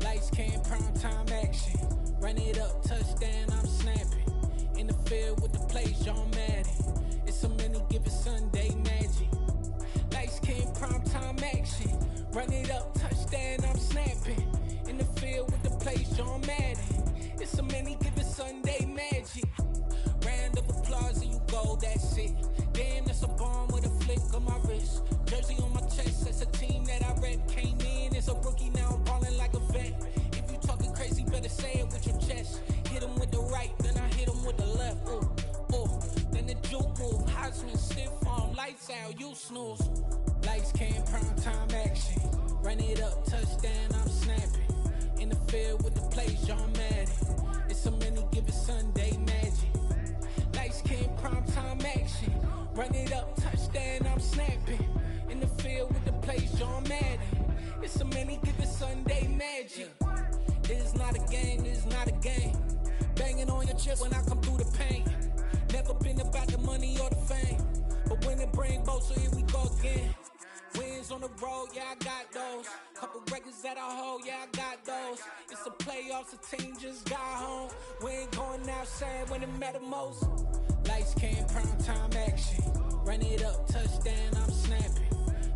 Lights came, prime time action. Run it up, touchdown, I'm snapping. In the field with the play, John Madden. It's a many given Sunday magic. Lights came, prime time action. Run it up, touchdown, I'm snapping. In the field with the play, John Madden. It's a many given Sunday magic. Round of applause and you go, that's it. Damn, that's a bomb with a flick on my wrist. Jersey on my chest, that's a team that I rep. Came in as a rookie, now I'm ballin' like a vet. If you talking crazy, better say it with your chest. Hit him with the right, then I hit him with the left. Ooh, ooh. Then the juke move, Heisman stiff arm, lights out, you snooze. Lights came, prime time action. Run it up, touchdown, I'm snapping. In the field with the play, John Madden. It's a many given Sunday magic. Lights came, prime time action. Run it up, touchdown, I'm snapping. In the field with the plays, John Madden. It's a many given Sunday magic. It is not a game, it is not a game. Banging on your chest when I come through the pain. Never been about the money or the fame. But when it bring both, so here we go again. Wins on the road, yeah, I got those. Couple records that I hold, yeah, I got those. It's the playoffs, the team just got home. We ain't going outside when it matter most. Lights came, prime time action. Run it up, touchdown, I'm snapping.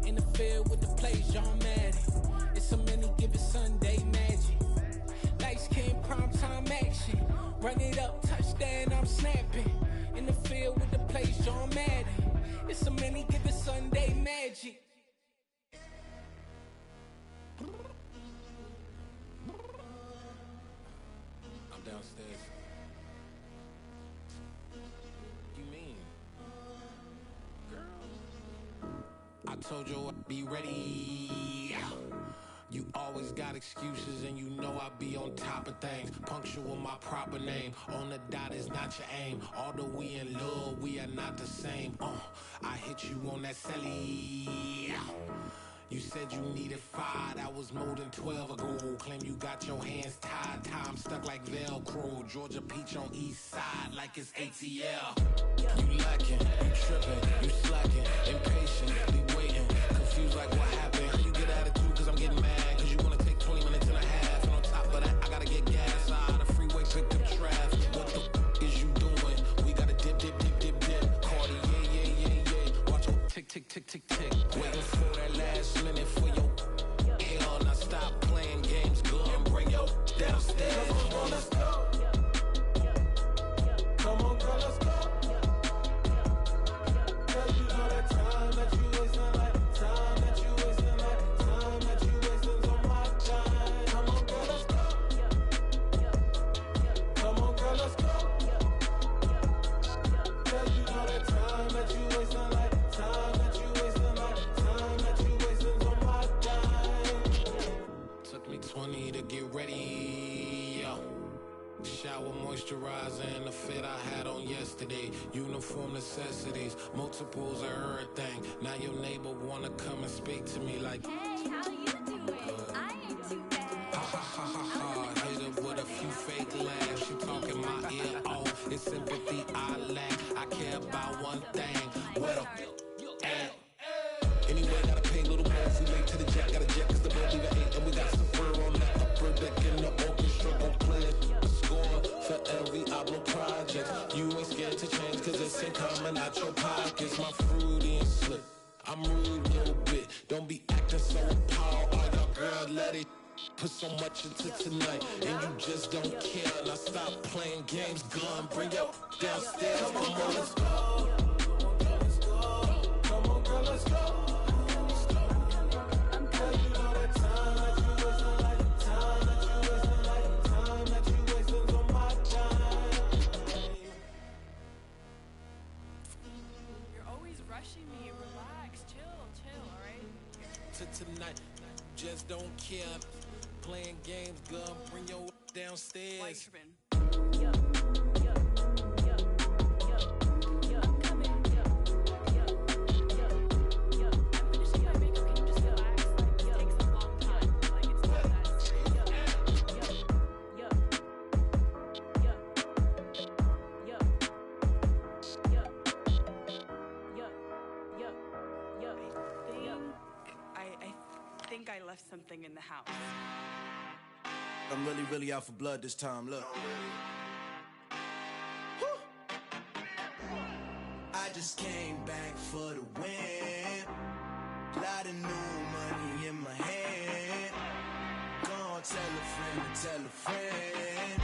In the field with the plays, John Madden. It's a many given Sunday magic. Lights came, prime time action. Run it up, touchdown, I'm snapping. In the field with the plays, John Madden. It's a many given Sunday magic. I'm downstairs. You mean? Girl, I told you I'd be ready. You always got excuses and you know I be on top of things. Punctual my proper name. On the dot is not your aim. Although we in love, we are not the same. I hit you on that celly. You said you needed 5, that was more than 12 ago. Claim you got your hands tied, time stuck like Velcro. Georgia Peach on east side like it's ATL. You lacking, you tripping, you slacking, impatient, waiting, confused like what happened. You get attitude cause I'm getting mad, cause you wanna take 20 minutes and a half. And on top of that, I gotta get gas out of the freeway, picked up traffic. What the is you doing? We gotta dip, Cardi, yeah. Watch your tick, tick. Waiting for that last minute for your hell. Now stop playing games, good, and bring your downstairs. Come on, let's go. Come on, girl, let's go. ready, yo. Shower moisturizer and the fit I had on yesterday. Uniform necessities, multiples of everything. Now your neighbor wanna come and speak to me like, hey, how you doing? I ain't too bad. ha ha ha ha ha. Hit her with a few fake laughs. She talking my ear off. It's sympathy I lack. I care about one thing. What up? Anyway, gotta pay a little more if we late to the jet. Got a jet cause the boat leave at 8 and we got some fur on the upper deck in the orchestra. Gon' play it, score for every Ablo project. You ain't scared to change cause it's in coming out your pockets. My fruity and slip, I'm rude a little bit. Don't be acting so appalled. All y'all girl, let it put so much into tonight and you just don't care. Now stop playing games, gun, bring your downstairs. Come on, let's go. Come on, girl, let's go. Tonight, just don't care. Playing games, gun, bring your downstairs. I left something in the house. I'm really out for blood this time, look. I just came back for the win. Lot of new money in my hand. Gonna tell a friend.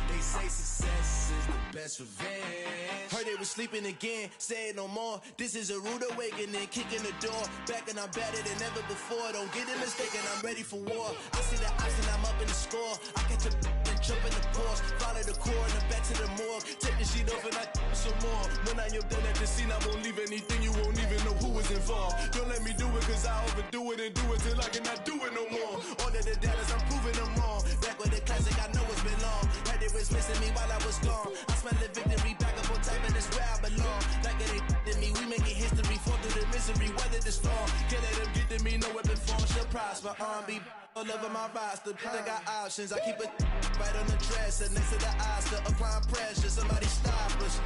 They say success is the best revenge. Heard they was sleeping again, say it no more. This is a rude awakening, kicking the door. Back and I'm better than ever before. Don't get it mistaken, I'm ready for war. I see the option, I'm up in the score. I catch a and jump in the Porsche. Follow the core and the back to the morgue. Take the sheet off and I some more. When I am done at the scene, I won't leave anything. You won't even know who was involved. Don't let me do it cause I overdo it and do it till I cannot do it no more. All of the dallas, I'm proving them wrong. Back with the classic, I know it's been long. Heard they was missing me while I was gone. I smell the victory back up on top and it's where I belong. Like it ain't to me, we making history. Fall through the misery, weather the storm. Can't let them get to me, no weapon form shall prosper. R&B all over my roster. I got options, I keep it right on the dresser. Next to the Oscar, applying pressure. Somebody stop us.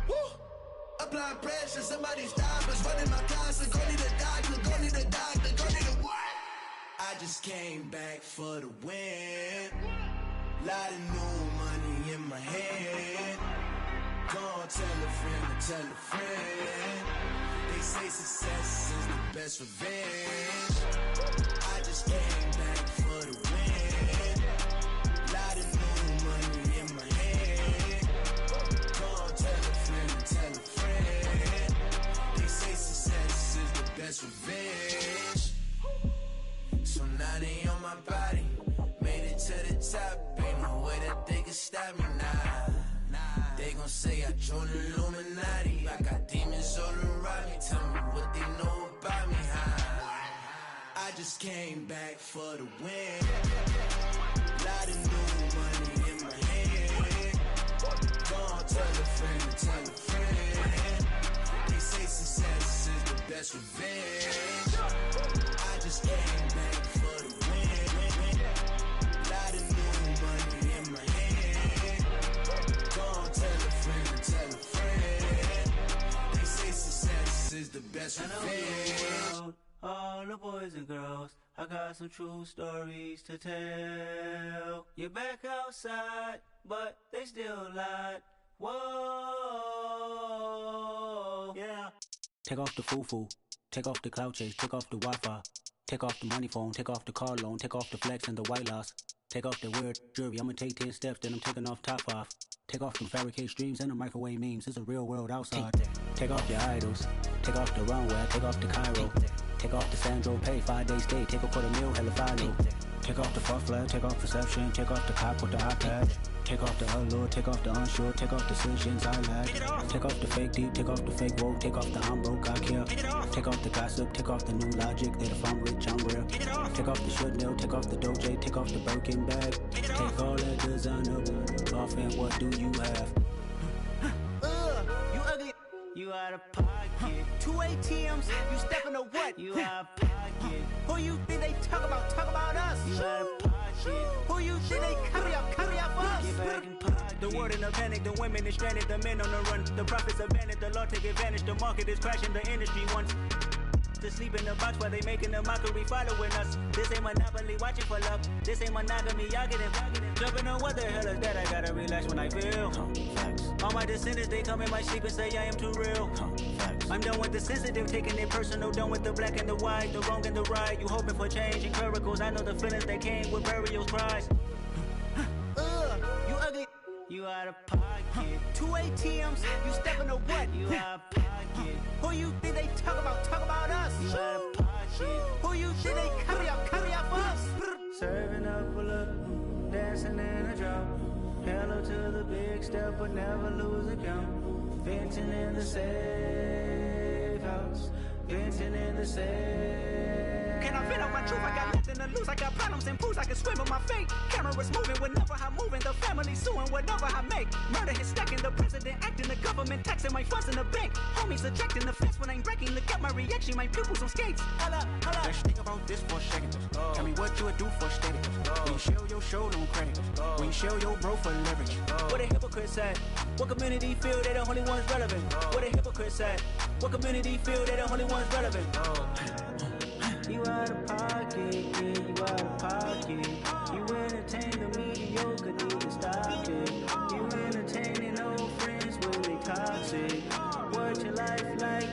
Woo! Applying pressure, somebody stop us. Running my closet, go need a doctor, go need a doctor, go need a what? I just came back for the win. Lot of new money in my hand. Gonna tell a friend. They say success is the best revenge. I just came back for the win. Lot of new money in my hand. Gonna tell a friend. They say success is the best revenge. So now they on my body. Made it to the top. Ain't no way that they can stop me now. They gon' say I joined the Illuminati. I got demons all around me. Tell me what they know about me, huh? I just came back for the win. Lot of new money in my hand. Gonna tell a friend. They say success is the best revenge. I just came back for the win. Lot of new money in my hand. Gonna tell a friend. They say success is the best revenge. All the boys and girls, I got some true stories to tell. You're back outside, but they still lied. Whoa, yeah. Take off the foo-foo, take off the cloud chase, take off the Wi-Fi. Take off the money phone, take off the car loan, take off the flex and the white loss. Take off the weird jewelry, I'ma take 10 steps, then I'm taking off top 5. Take off them fabricate streams and the microwave memes, it's a real world outside. Take off your idols, take off the runway, take off the Cairo. Take off the Sandro pay, 5 days stay, take a $250,000 hella final. Take off the fuck flag, take off perception, take off the cop with the iPad. Take off the allure, take off the unsure, take off decisions I lack. Take off the fake deep, take off the fake woke, take off the I'm broke, I care. Take off the gossip, take off the new logic that if I'm rich, I'm real. Take off the should know, take off the doje, take off the Birkin bag. Take all that designer off and what do you have? You ugly. You out of pocket. 2 ATMs, you stepping to what? You out of pocket. Who you think they talk about? Talk about us. You out of pocket. Who you think they carry up for us? Get back in pocket. The world in a panic, the women is stranded, the men on the run. The profits abandoned, the law take advantage. The market is crashing, the industry wants to sleep in the box while they making a mockery following us. This ain't Monopoly, watching for love. This ain't monogamy, y'all getting jumping on what the hell is that? I gotta relax when I feel. All my descendants, they come in my sleep and say I am too real. I'm done with the sensitive, taking it personal. Done with the black and the white, the wrong and the right. You hoping for change and miracles. I know the feelings that came with burial cries. You ugly. You out of pocket. 2 ATMs, you stepping to what? You out of pocket. Who you think they talk about? Talk about us. You out of pocket. Who you think they carry up for us? Serving up a look, dancing in a drop. Hello to the big step, but never lose a count. Venting in the safe house. Venting in the safe. Can I vent out my truth? I got nothing to lose. I got problems and pools. I can swim with my fate. Cameras moving whenever I'm moving. The family suing whatever I make. Murder is stacking. The president acting. The government taxing my funds in the bank. Homies ejecting the fence when I'm breaking. Look at my reaction. My pupils on skates. Holla. Let's think about this for a second. Tell me what you would do for status. When you show your show, don't credit. When you show your bro for leverage. What a hypocrite said. What community feel they the only ones relevant? What a hypocrite said. What community feel they the only ones relevant? You out of pocket, yeah, you out of pocket. You entertain the mediocre, need to stop it. You entertaining old friends when they toxic. What your life like?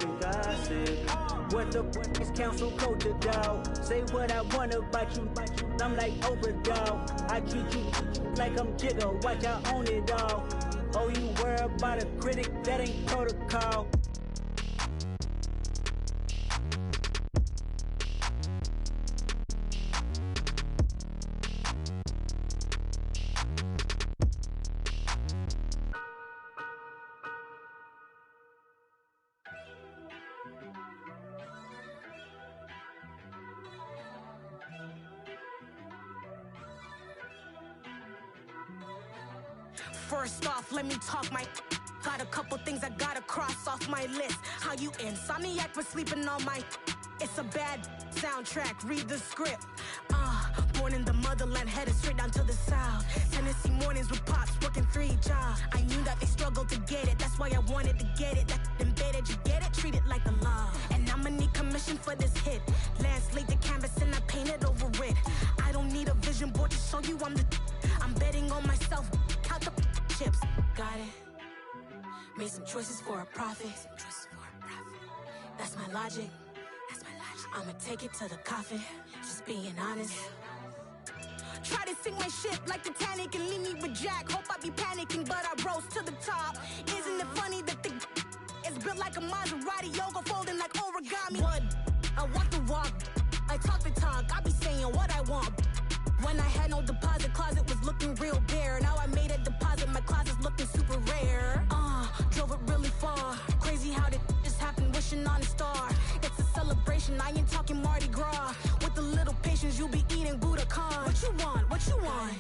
You gossip. What the is council culture, dog? Say what I want about you. I'm like Oprah, dog. I treat you like I'm Jigga. Watch I own it all. Oh, you worry about a critic? That ain't protocol. First off, let me talk my. Got a couple things I gotta cross off my list. How you insomniac for sleeping on my. It's a bad soundtrack, read the script. Born in the motherland, headed straight down to the south. Tennessee mornings with pops, working 3 jobs. I knew that they struggled to get it, that's why I wanted to get it. That embedded, you get it? Treat it like the law. And I'ma need commission for this hit. Lance laid the canvas and I painted over it. I don't need a vision board to show you I'm betting on myself, count the chips. Got it. Made some choices for a profit. That's my logic. I'ma take it to the coffin. Just being honest. Try to sink my ship like Titanic and leave me with Jack. Hope I be panicking, but I rose to the top. Isn't it funny that the is built like a Maserati, yoga folding like origami? What? I walk the walk. I talk the talk. I be saying what I want. When I had no deposit, closet was looking real bare. Now I made a deposit, my closet's looking super rare. Drove it really far. Crazy how did just happen, wishing on a star. It's a celebration, I ain't talking Mardi Gras. With a little patience, you'll be eating Budokan. What you want? What you want?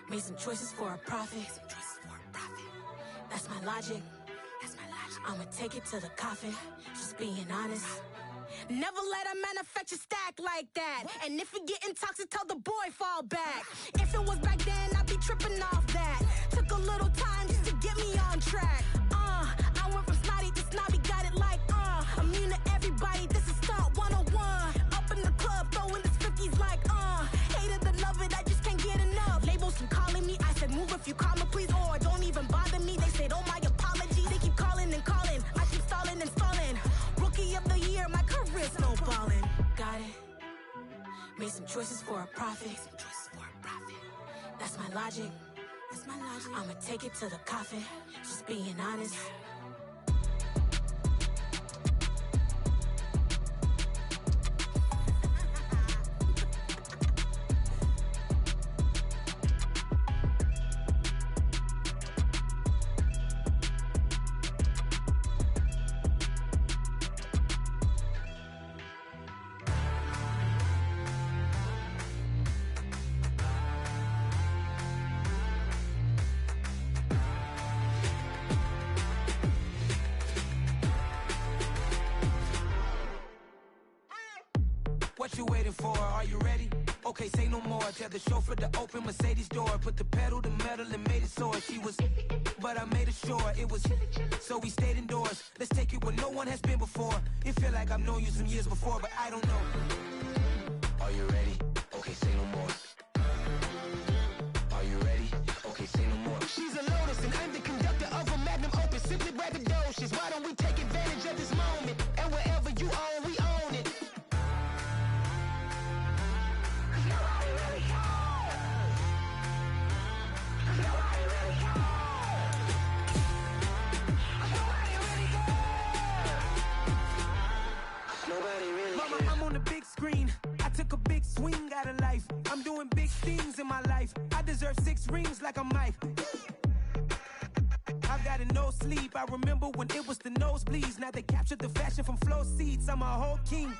Made some choices for a profit. That's my logic. I'ma take it to the coffin. Just being honest. Never let a manufacture stack like that. And if it getting toxic, tell the boy fall back. If it was back then, I'd be tripping off that. Took a little time just to get me on track. I went from snotty to snobby, got it like immune to everybody, this is Stunt 101. Up in the club, throwing this 50s like hate it, love it, I just can't get enough. Labels keep calling me, I said move if you call me please, or don't even bother me. They said oh my apology, they keep calling and calling. I keep stalling and stalling. Rookie of the year, my career snowballing. Got it. Made some choices for a profit. That's my logic. I'ma take it to the coffin. Just being honest. waiting for. Are you ready? Okay, say no more. Tell the chauffeur to open Mercedes door. Put the pedal to metal and made it soar. She was, but I made it sure it was. So we stayed indoors. Let's take it where no one has been before. It feel like I've known you some years before, but I don't know. Are you ready? Okay, say no more. Are you ready? Okay, say no more. She's a Lotus and I'm the conductor of a magnum opus. Simply braggadocious. Why don't we take advantage of this moment? And wherever you own, we own it. Nobody really cares. Nobody really cares. Nobody really cares. Nobody really cares. Mama, I'm on the big screen. I took a big swing out of life. I'm doing big things in my life. I deserve 6 rings like I'm Mike. I've got no sleep. I remember when it was the nosebleeds. Now they captured the fashion from flow seats. I'm a whole king.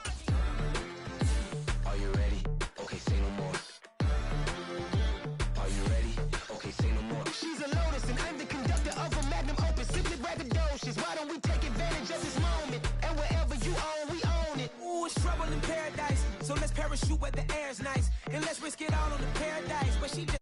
Are you ready? Okay, say no more. Are you ready? Okay, say no more. She's a Lotus and I'm the conductor of a magnum opus. Simply braggadocious. Why don't we take advantage of this moment? And wherever you own, we own it. Ooh, it's trouble in paradise. So let's parachute where the air's nice. And let's risk it all on the paradise. But she just